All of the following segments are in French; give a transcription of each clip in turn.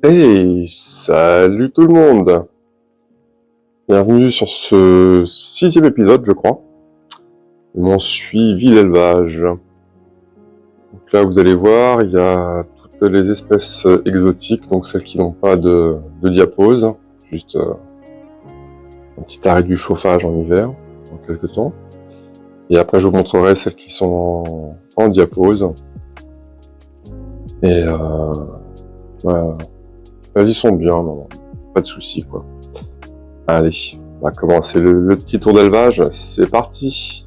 Hey, salut tout le monde! Bienvenue sur ce 6e épisode, je crois. Mon suivi d'élevage. Donc là, vous allez voir, il y a toutes les espèces exotiques, donc celles qui n'ont pas de diapause, juste un petit arrêt du chauffage en hiver, en quelques temps. Et après, je vous montrerai celles qui sont en diapause. Et voilà. Elles y sont bien, non, pas de soucis, quoi. Allez, on va commencer le petit tour d'élevage, c'est parti.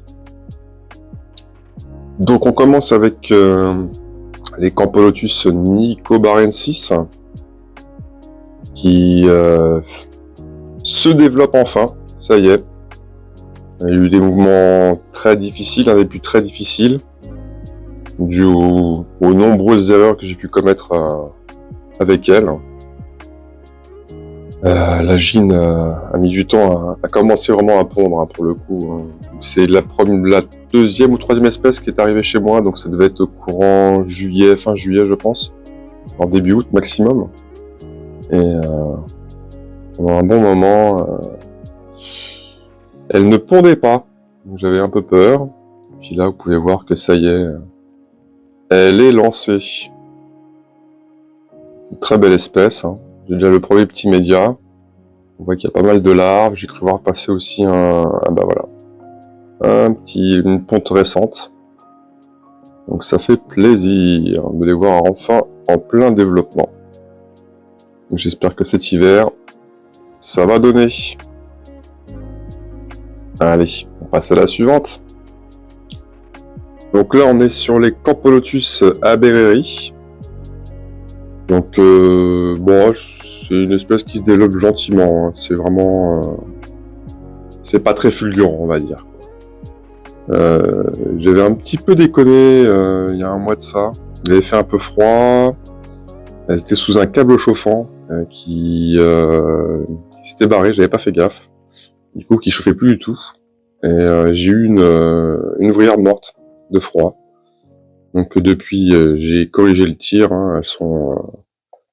Donc on commence avec les Campolotus nicobarensis qui se développent enfin, ça y est. Il y a eu des mouvements très difficiles, un début très difficile, dû aux nombreuses erreurs que j'ai pu commettre avec elles. La gine a mis du temps à commencer vraiment à pondre, pour le coup. C'est la deuxième ou troisième espèce qui est arrivée chez moi, donc ça devait être courant juillet, fin juillet je pense, en début août maximum. Et pendant un bon moment, elle ne pondait pas, donc j'avais un peu peur. Puis là, vous pouvez voir que ça y est, elle est lancée. Une très belle espèce, hein. J'ai déjà le premier petit média. On voit qu'il y a pas mal de larves. J'ai cru voir passer aussi une ponte récente. Donc ça fait plaisir de les voir enfin en plein développement. J'espère que cet hiver, ça va donner. Allez, on passe à la suivante. Donc là, on est sur les Campolotus aberreri. Donc bon, c'est une espèce qui se développe gentiment, hein. C'est vraiment... c'est pas très fulgurant, on va dire. J'avais un petit peu déconné il y a un mois de ça. Il avait fait un peu froid. Elles étaient sous un câble chauffant qui s'était barré, j'avais pas fait gaffe. Du coup, qui chauffait plus du tout. Et j'ai eu une ouvrière morte de froid. Donc depuis, j'ai corrigé le tir, hein. Elles sont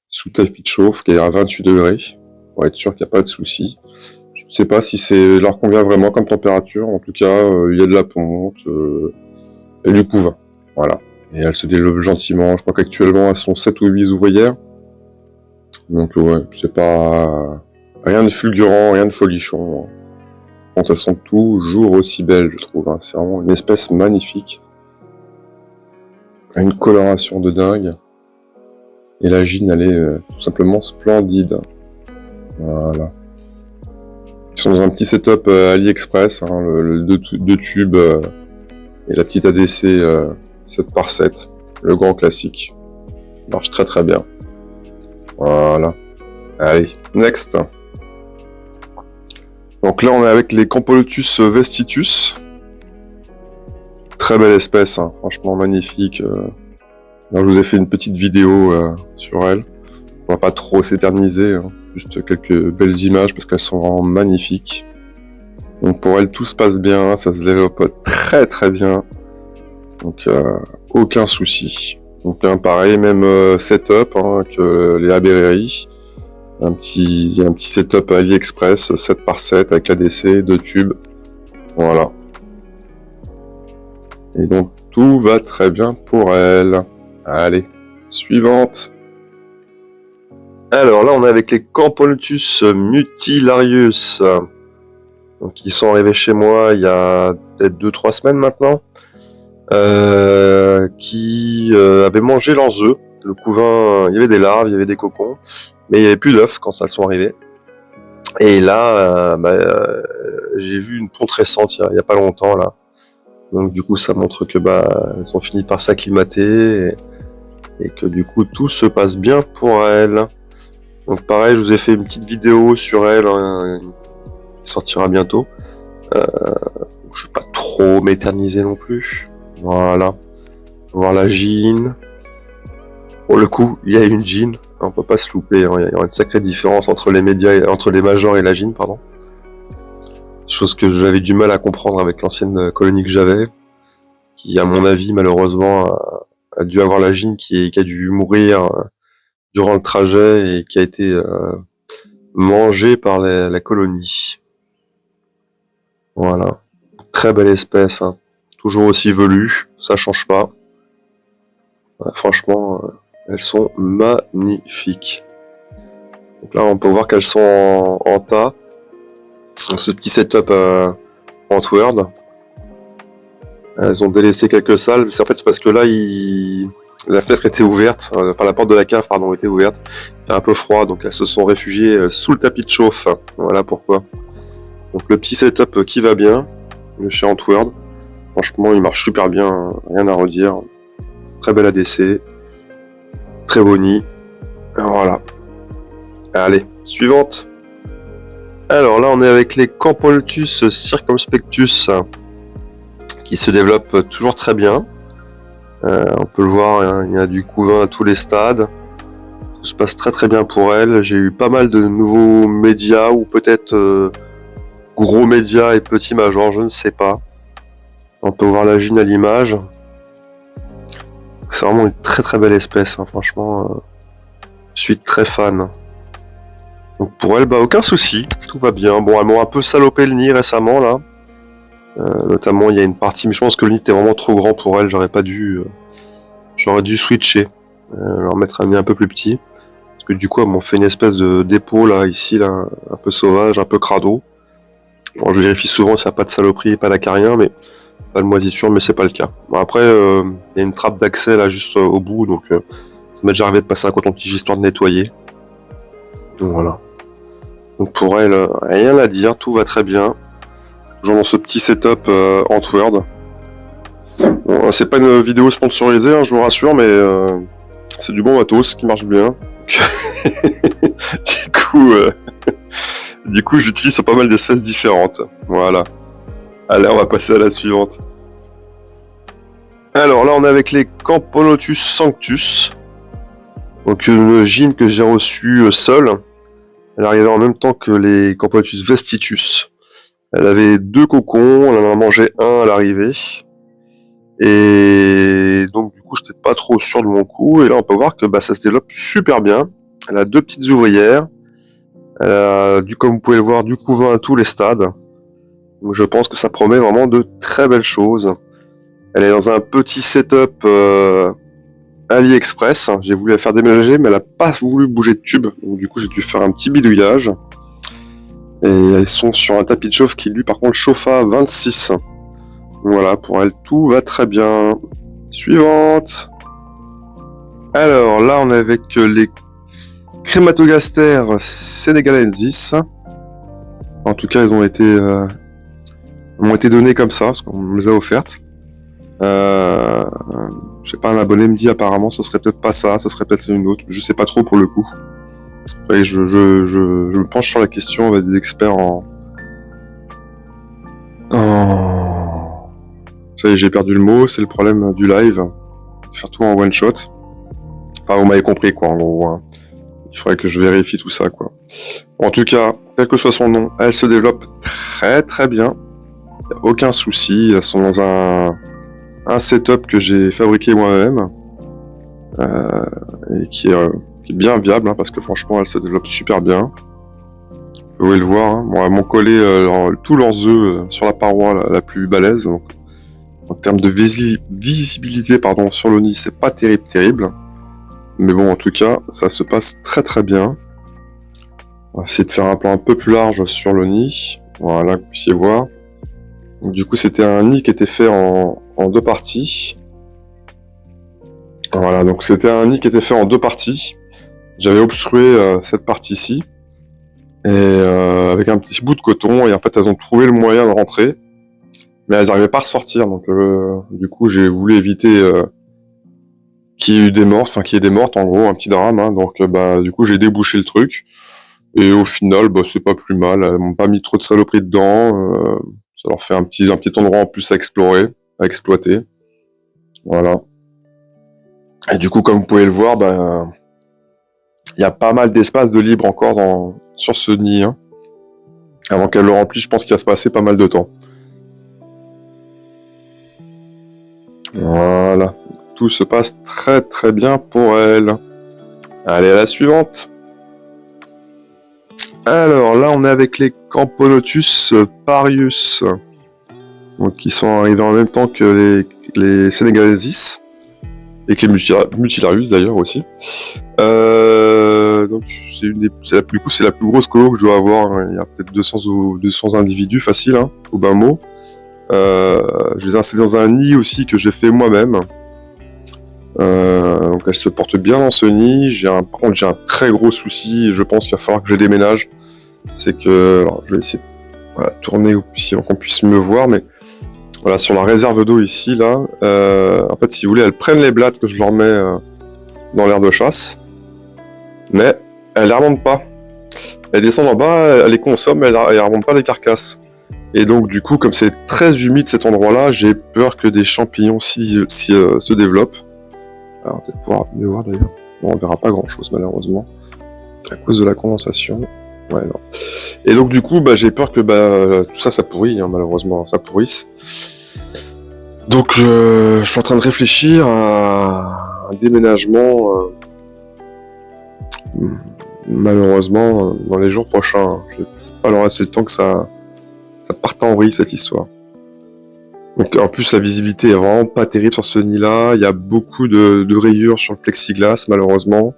sous tapis de chauffe qui est à 28 degrés, pour être sûr qu'il n'y a pas de souci. Je ne sais pas si c'est leur convient vraiment comme température. En tout cas, il y a de la ponte et du couvain. Voilà. Et elles se développent gentiment. Je crois qu'actuellement, elles sont 7 ou 8 ouvrières. Donc ouais, c'est pas... rien de fulgurant, rien de folichon. Quand elles sont toujours aussi belles, je trouve, hein. C'est vraiment une espèce magnifique. Une coloration de dingue. Et la gine, elle est tout simplement splendide. Voilà. Ils sont dans un petit setup AliExpress, hein, le 2 tubes et la petite ADC 7x7, le grand classique. Marche très très bien. Voilà. Allez, next. Donc là, on est avec les Campolotus vestitus. Très belle espèce, hein, franchement magnifique. Là, je vous ai fait une petite vidéo sur elle. On va pas trop s'éterniser, hein, juste quelques belles images parce qu'elles sont vraiment magnifiques. Donc pour elle, tout se passe bien, ça se développe très très bien. Donc aucun souci. Donc pareil, même setup hein, que les aberreri. Un petit setup AliExpress 7x7 avec l'ADC, 2 tubes. Voilà. Et donc tout va très bien pour elle. Allez, suivante. Alors là, on est avec les Campolotus mutilarius. Donc ils sont arrivés chez moi il y a peut-être 2-3 semaines maintenant. Qui avaient mangé leurs œufs. Le couvain, il y avait des larves, il y avait des cocons, mais il n'y avait plus d'œufs quand elles sont arrivées. Et là, j'ai vu une ponte récente il y a pas longtemps là. Donc du coup, ça montre que elles ont fini par s'acclimater et que du coup tout se passe bien pour elles. Donc pareil, je vous ai fait une petite vidéo sur elle, hein, qui sortira bientôt. Je vais pas trop m'éterniser non plus. Voilà. Voir la gine. Pour le coup, il y a une gine. On peut pas se louper, hein. Il y aura une sacrée différence entre les médias, entre les majors et la gine, pardon. Chose que j'avais du mal à comprendre avec l'ancienne colonie que j'avais, qui à mon avis malheureusement a dû avoir la gine qui a dû mourir durant le trajet et qui a été mangé par la colonie. Voilà. Très belle espèce, hein. Toujours aussi velue, ça change pas. Franchement, elles sont magnifiques. Donc là, on peut voir qu'elles sont en tas. Donc, ce petit setup Antword. Elles ont délaissé quelques salles. En fait, c'est parce que là, la fenêtre était ouverte. Enfin, la porte de la cave, pardon, était ouverte. Il fait un peu froid, donc elles se sont réfugiées sous le tapis de chauffe. Voilà pourquoi. Donc le petit setup qui va bien, le chez Antword. Franchement, il marche super bien, rien à redire. Très bel ADC. Très beau nid. Voilà. Allez, suivante. Alors là, on est avec les Campolotus circumspectus qui se développent toujours très bien. On peut le voir, hein, il y a du couvain à tous les stades. Tout se passe très très bien pour elle. J'ai eu pas mal de nouveaux médias ou peut-être gros médias et petits majors, je ne sais pas. On peut voir la gine à l'image. C'est vraiment une très très belle espèce, hein, franchement. Je suis très fan. Donc pour elle, bah aucun souci, tout va bien. Bon, elles m'ont un peu salopé le nid récemment là. Notamment, il y a une partie, mais je pense que le nid était vraiment trop grand pour elle. J'aurais dû switcher, leur mettre un nid un peu plus petit. Parce que du coup, elles m'ont fait une espèce de dépôt là, ici, là, un peu sauvage, un peu crado. Bon, je vérifie souvent s'il n'y a pas de saloperie et pas d'acarien, mais pas de moisissure, mais c'est pas le cas. Bon, après, il y a une trappe d'accès là, juste au bout, donc ça m'est déjà arrivé de passer un coton-tige histoire de nettoyer. Donc voilà. Donc pour elle, rien à dire, tout va très bien. Toujours dans ce petit setup Antword. Bon, c'est pas une vidéo sponsorisée, hein, je vous rassure, mais c'est du bon matos qui marche bien. Du coup, j'utilise pas mal d'espèces différentes. Voilà. Allez, on va passer à la suivante. Alors là, on est avec les Campolotus sanctus. Donc une gine que j'ai reçue seule. Elle arrivait en même temps que les Campolotus vestitus. Elle avait 2 cocons, elle en a mangé un à l'arrivée. Et donc du coup, j'étais pas trop sûr de mon coup. Et là, on peut voir que ça se développe super bien. Elle a 2 petites ouvrières. Elle a, comme vous pouvez le voir, du couvain à tous les stades. Donc je pense que ça promet vraiment de très belles choses. Elle est dans un petit setup AliExpress. J'ai voulu la faire déménager, mais elle a pas voulu bouger de tube. Donc du coup, j'ai dû faire un petit bidouillage. Et elles sont sur un tapis de chauffe qui, lui, par contre, chauffe à 26. Voilà, pour elle, tout va très bien. Suivante. Alors, là, on est avec les Crématogaster senegalensis. En tout cas, elles ont été données comme ça, parce qu'on me les a offertes. Je sais pas, un abonné me dit apparemment ça serait peut-être pas ça serait peut-être une autre, je sais pas trop pour le coup. Et je me penche sur la question avec des experts Ça y est, j'ai perdu le mot, c'est le problème du live. Faire tout en one shot. Enfin, vous m'avez compris quoi, en gros. Hein. Il faudrait que je vérifie tout ça quoi. En tout cas, quel que soit son nom, elle se développe très très bien. Y a aucun souci, elles sont dans un setup que j'ai fabriqué moi-même et qui est bien viable hein, parce que franchement elle se développe super bien. Vous pouvez le voir, hein. Bon, elles m'ont collé tous leurs œufs sur la paroi la plus balèze. Donc, en termes de visibilité sur le nid, c'est pas terrible. Mais bon, en tout cas, ça se passe très très bien. On va essayer de faire un plan un peu plus large sur le nid. Voilà, que vous puissiez voir. Donc, du coup, c'était un nid qui était fait en 2 parties. Voilà, donc c'était un nid qui était fait en 2 parties. J'avais obstrué cette partie-ci. Et avec un petit bout de coton. Et en fait, elles ont trouvé le moyen de rentrer. Mais elles n'arrivaient pas à ressortir. Donc, du coup, j'ai voulu éviter qu'il y ait eu des morts. Qu'il y ait des mortes, en gros, un petit drame. Hein. Donc, du coup, j'ai débouché le truc. Et au final, c'est pas plus mal. Elles m'ont pas mis trop de saloperies dedans. Ça leur fait un petit endroit en plus à explorer, à exploiter. Voilà. Et du coup, comme vous pouvez le voir, il y a pas mal d'espace de libre encore sur ce nid. Hein. Avant qu'elle le remplisse, je pense qu'il va se passer pas mal de temps. Voilà. Tout se passe très très bien pour elle. Allez, à la suivante. Alors là, on est avec les Camponotus parius, donc qui sont arrivés en même temps que les Sénégalesis, et que les Mutilarius d'ailleurs aussi. Donc du coup, c'est la plus grosse colo que je dois avoir. Hein. Il y a peut-être 200 individus faciles, hein, au bas mot. Je les ai installés dans un nid aussi que j'ai fait moi-même. Donc elle se porte bien dans ce nid. Par contre, j'ai un très gros souci et je pense qu'il va falloir que je déménage. C'est que, alors, je vais essayer de tourner qu'on puisse me voir, mais voilà, sur la réserve d'eau ici, là, en fait, si vous voulez, elles prennent les blattes que je leur mets dans l'aire de chasse, mais elles les remontent pas. Elles descendent en bas, elles les consomment, elles remontent pas les carcasses. Et donc, du coup, comme c'est très humide cet endroit-là, j'ai peur que des champignons se développent. Alors, peut-être pouvoir mieux voir d'ailleurs. Bon, on verra pas grand-chose, malheureusement, à cause de la condensation. Ouais, non. Et donc, du coup, j'ai peur que tout ça pourrit, hein, malheureusement, ça pourrisse. Donc, je suis en train de réfléchir à un déménagement, malheureusement, dans les jours prochains. Je vais pas leur laisser le temps que ça parte en vrille, cette histoire. Donc, en plus, la visibilité est vraiment pas terrible sur ce nid-là. Il y a beaucoup de rayures sur le plexiglas, malheureusement.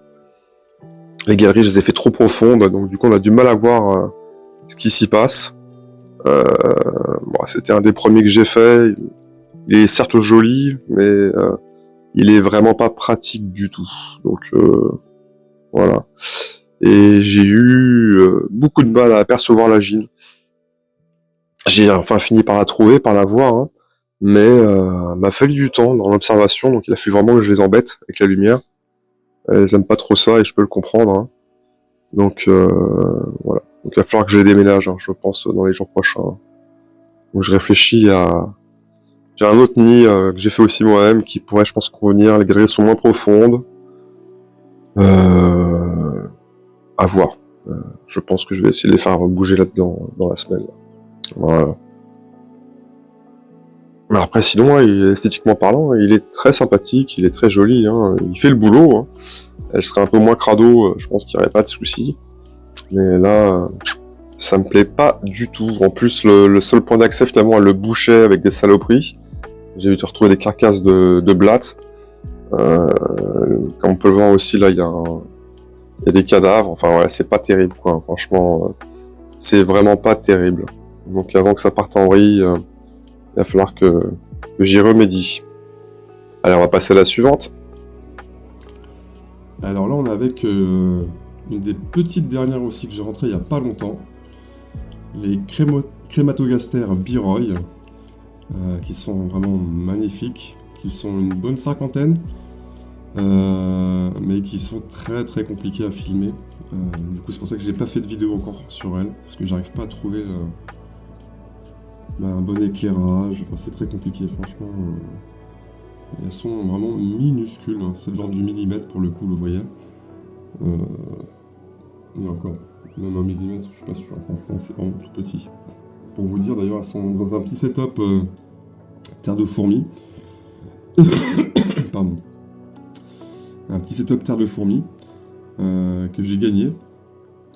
Les galeries, je les ai fait trop profondes, donc du coup, on a du mal à voir ce qui s'y passe. C'était un des premiers que j'ai fait. Il est certes joli, mais il est vraiment pas pratique du tout. Donc voilà. Et j'ai eu beaucoup de mal à apercevoir la gine. J'ai enfin fini par la trouver, par la voir, hein, mais m'a fallu du temps dans l'observation, donc il a fallu vraiment que je les embête avec la lumière. Elles aiment pas trop ça et je peux le comprendre. Hein. Donc voilà. Donc il va falloir que je les déménage, hein, je pense, dans les jours prochains. Donc je réfléchis à... J'ai un autre nid que j'ai fait aussi moi-même qui pourrait, je pense, convenir. Les galeries sont moins profondes. À voir. Je pense que je vais essayer de les faire bouger là-dedans dans la semaine. Voilà. Mais après, sinon, esthétiquement parlant, il est très sympathique, il est très joli. Hein, il fait le boulot. Hein. Elle serait un peu moins crado, je pense qu'il n'y aurait pas de souci. Mais là, ça me plaît pas du tout. En plus, le seul point d'accès, finalement, elle le bouchait avec des saloperies. J'ai dû retrouver des carcasses de blattes. Comme on peut le voir aussi, là, il y a des cadavres. Enfin, ouais, c'est pas terrible, quoi. Franchement, c'est vraiment pas terrible. Donc, avant que ça parte en vrille, il va falloir que j'y remédie. Allez, on va passer à la suivante. Alors là, on est avec une des petites dernières aussi que j'ai rentrées il y a pas longtemps. Les Crématogastères Biroy, qui sont vraiment magnifiques, qui sont une bonne cinquantaine, mais qui sont très très compliqués à filmer. Du coup, c'est pour ça que j'ai pas fait de vidéo encore sur elles, parce que j'arrive pas à trouver un bon éclairage. Enfin, c'est très compliqué, franchement. Elles sont vraiment minuscules, hein. C'est de l'ordre du millimètre pour le coup, vous voyez. Et encore, même un millimètre, je suis pas sûr, franchement, c'est vraiment tout petit. Pour vous dire, d'ailleurs, elles sont dans un petit setup terre de fourmis. Pardon. Un petit setup terre de fourmis que j'ai gagné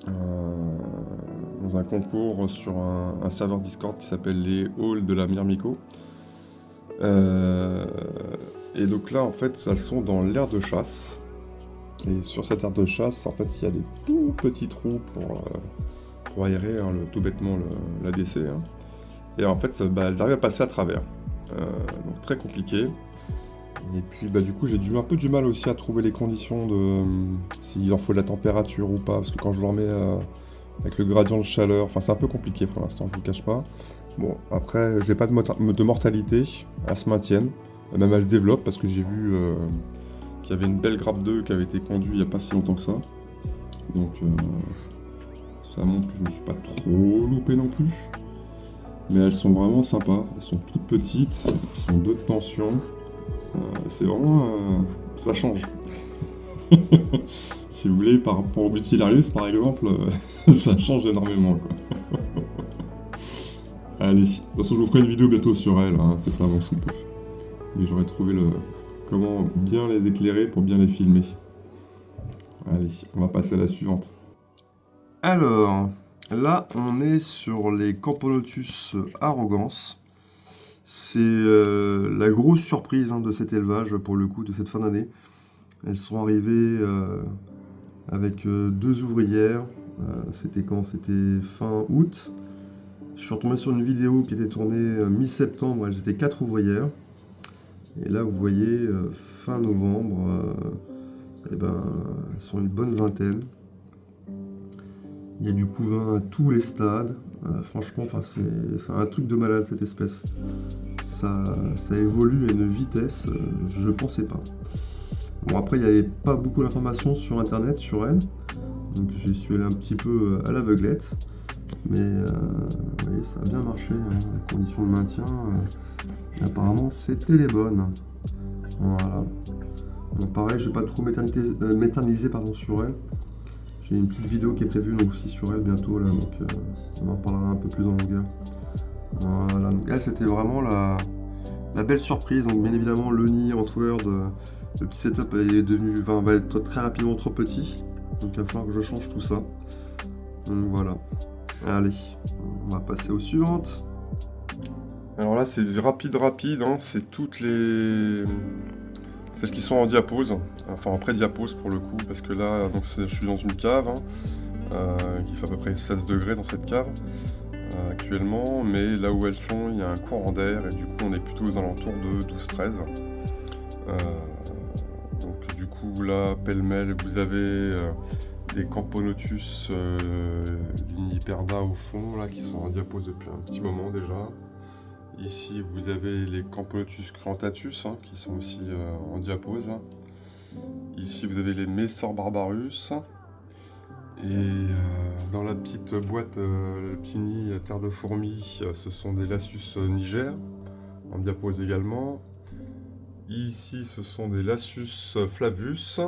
dans un concours sur un serveur Discord qui s'appelle les Halls de la Myrmico. Et donc là, en fait, elles sont dans l'aire de chasse. Et sur cette aire de chasse, en fait, il y a des tout petits trous pour aérer, hein, tout bêtement, l'ADC. Hein. Et en fait, elles arrivent à passer à travers. Donc très compliqué. Et puis, du coup, j'ai un peu du mal aussi à trouver les conditions de s'il en faut de la température ou pas, parce que quand je leur mets avec le gradient de chaleur, enfin, c'est un peu compliqué pour l'instant, je vous le cache pas. Bon, après, j'ai pas de mortalité, elles se maintiennent, même elles se développent, parce que j'ai vu qu'il y avait une belle grappe d'œufs qui avait été conduite il y a pas si longtemps que ça. Donc, ça montre que je me suis pas trop loupé non plus. Mais elles sont vraiment sympas, elles sont toutes petites, elles sont de tension. C'est vraiment... ça change. Si vous voulez, par rapport au Mutilarius, par exemple, ça change énormément, quoi. Allez, de toute façon, je vous ferai une vidéo bientôt sur elle, hein, c'est ça, mon soupe. Et j'aurais trouvé comment bien les éclairer pour bien les filmer. Allez, on va passer à la suivante. Alors, là, on est sur les Camponotus Arrogance. C'est la grosse surprise de cet élevage, pour le coup, de cette fin d'année. Elles sont arrivées avec 2 ouvrières. C'était quand? C'était fin août. Je suis retombé sur une vidéo qui était tournée mi-septembre. Elles étaient 4 ouvrières. Et là, vous voyez, fin novembre, elles sont une bonne vingtaine. Il y a du couvain à tous les stades. Franchement, c'est un truc de malade, cette espèce. Ça évolue à une vitesse, je pensais pas. Bon, après, il n'y avait pas beaucoup d'informations sur Internet sur elle. Donc, j'y suis allé un petit peu à l'aveuglette. Mais oui, ça a bien marché. Les conditions de maintien, apparemment, c'était les bonnes. Voilà. Bon, pareil, je ne vais pas trop m'éterniser sur elle. J'ai une petite vidéo qui est prévue donc aussi sur elle bientôt là, donc on en reparlera un peu plus en longueur. Voilà, donc elle c'était vraiment la belle surprise. Donc bien évidemment le nid Antword, le petit setup va être très rapidement trop petit. Donc il va falloir que je change tout ça. Donc voilà. Allez, on va passer aux suivantes. Alors là c'est rapide, hein. C'est toutes les... Celles qui sont en diapose, enfin en pré-diapose pour le coup, parce que là, donc je suis dans une cave qui fait à peu près 16 degrés dans cette cave actuellement, mais là où elles sont, il y a un courant d'air et du coup on est plutôt aux alentours de 12-13. Donc du coup là, pêle-mêle, vous avez des Camponotus Liniperda au fond, là, qui sont en diapose depuis un petit moment déjà. Ici, vous avez les Camponotus crantatus, qui sont aussi en diapose. Ici, vous avez les Messor barbarus. Et dans la petite boîte, le petit nid terre de fourmis, ce sont des Lassus niger, en diapose également. Ici, ce sont des Lassus flavus.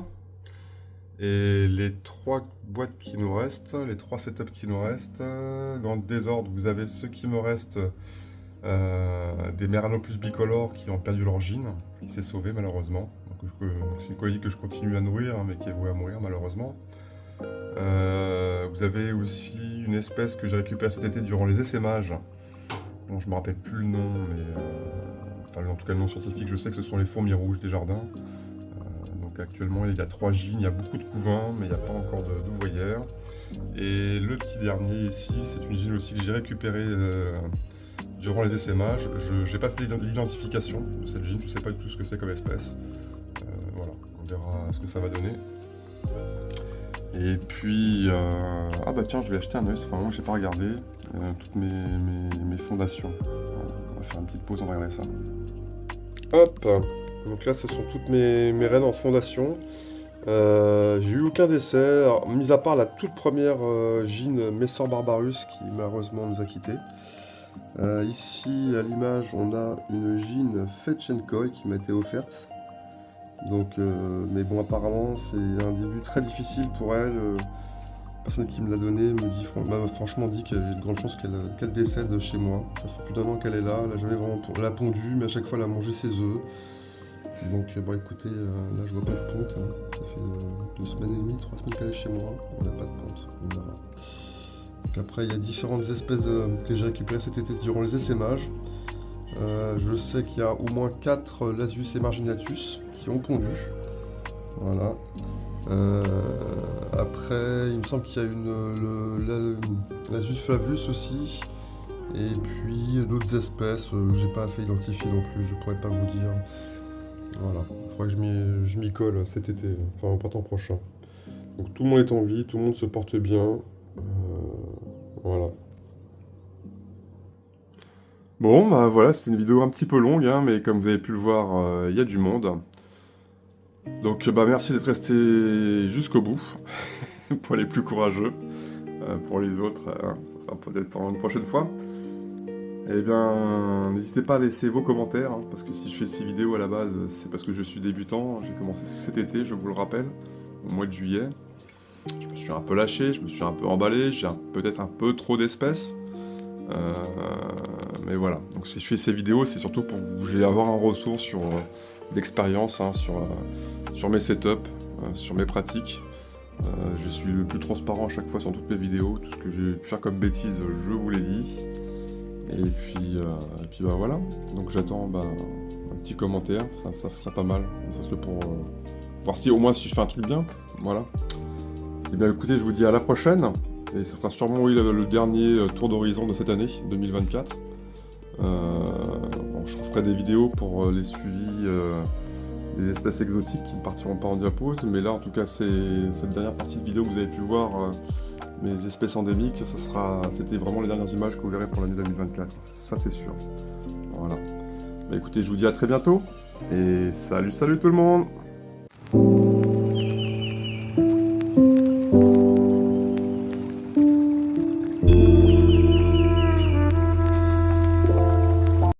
Et les 3 boîtes qui nous restent, les 3 setups qui nous restent, dans le désordre, vous avez ceux qui me restent... des Meranopus bicolores qui ont perdu leur gine, qui s'est sauvé malheureusement. C'est une colonie que je continue à nourrir, mais qui est vouée à mourir malheureusement. Vous avez aussi une espèce que j'ai récupérée cet été durant les essaimages. Bon, je me rappelle plus le nom, mais en tout cas le nom scientifique, je sais que ce sont les fourmis rouges des jardins. Donc actuellement il y a 3 gines, il y a beaucoup de couvains, mais il n'y a pas encore d'ouvrières. Et le petit dernier ici, c'est une gine aussi que j'ai récupérée durant les essaimages. Je n'ai pas fait l'identification de cette gine, je ne sais pas du tout ce que c'est comme espèce. Voilà, on verra ce que ça va donner. Et puis, ah bah tiens, je vais acheter un œuf, moi j'ai pas regardé toutes mes fondations. On va faire une petite pause, on va regarder ça. Hop, donc là ce sont toutes mes reines en fondation. J'ai eu aucun décès, alors, mis à part la toute première gine Messor barbarus qui malheureusement nous a quittés. Ici à l'image on a une gine Fetch & Koi qui m'a été offerte. Donc, mais bon apparemment c'est un début très difficile pour elle. La personne qui me l'a donné m'a franchement dit qu'il y avait de grandes chances qu'elle décède chez moi. Ça fait plus d'1 an qu'elle est là, elle a jamais vraiment elle a pondu, mais à chaque fois elle a mangé ses œufs. Donc bon écoutez, là je vois pas de ponte, ça fait 2 semaines et demie, 3 semaines qu'elle est chez moi, on n'a pas de ponte, on verra. Donc après il y a différentes espèces que j'ai récupérées cet été durant les essaimages. Je sais qu'il y a au moins 4 Lasius emarginatus qui ont pondu. Voilà. Après il me semble qu'il y a une Lasius flavus aussi. Et puis d'autres espèces, j'ai pas fait identifier non plus, je pourrais pas vous dire. Voilà, il faudra que je m'y colle cet été, enfin au printemps prochain. Donc tout le monde est en vie, tout le monde se porte bien. Voilà. Bon, bah voilà, c'était une vidéo un petit peu longue, mais comme vous avez pu le voir, il y a du monde. Donc bah merci d'être resté jusqu'au bout, pour les plus courageux. Pour les autres, ça sera peut-être pour une prochaine fois. Eh bien, n'hésitez pas à laisser vos commentaires, parce que si je fais ces vidéos à la base, c'est parce que je suis débutant. J'ai commencé cet été, je vous le rappelle, au mois de juillet. Je me suis un peu lâché, je me suis un peu emballé, j'ai peut-être un peu trop d'espèces. Mais voilà, donc si je fais ces vidéos, c'est surtout pour que vous ayez avoir un retour d'expérience sur mes setups, sur mes pratiques. Je suis le plus transparent à chaque fois sur toutes mes vidéos. Tout ce que j'ai pu faire comme bêtises, je vous l'ai dit. Et puis bah voilà. Donc j'attends un petit commentaire, ça serait pas mal. C'est que pour voir si au moins si je fais un truc bien. Voilà. Et bien écoutez, je vous dis à la prochaine. Et ce sera sûrement oui, le dernier tour d'horizon de cette année, 2024. Bon, je referai des vidéos pour les suivis des espèces exotiques qui ne partiront pas en diapause, mais là en tout cas c'est cette dernière partie de vidéo que vous avez pu voir mes espèces endémiques, c'était vraiment les dernières images que vous verrez pour l'année 2024, ça c'est sûr. Voilà. Bah écoutez, je vous dis à très bientôt, et salut tout le monde!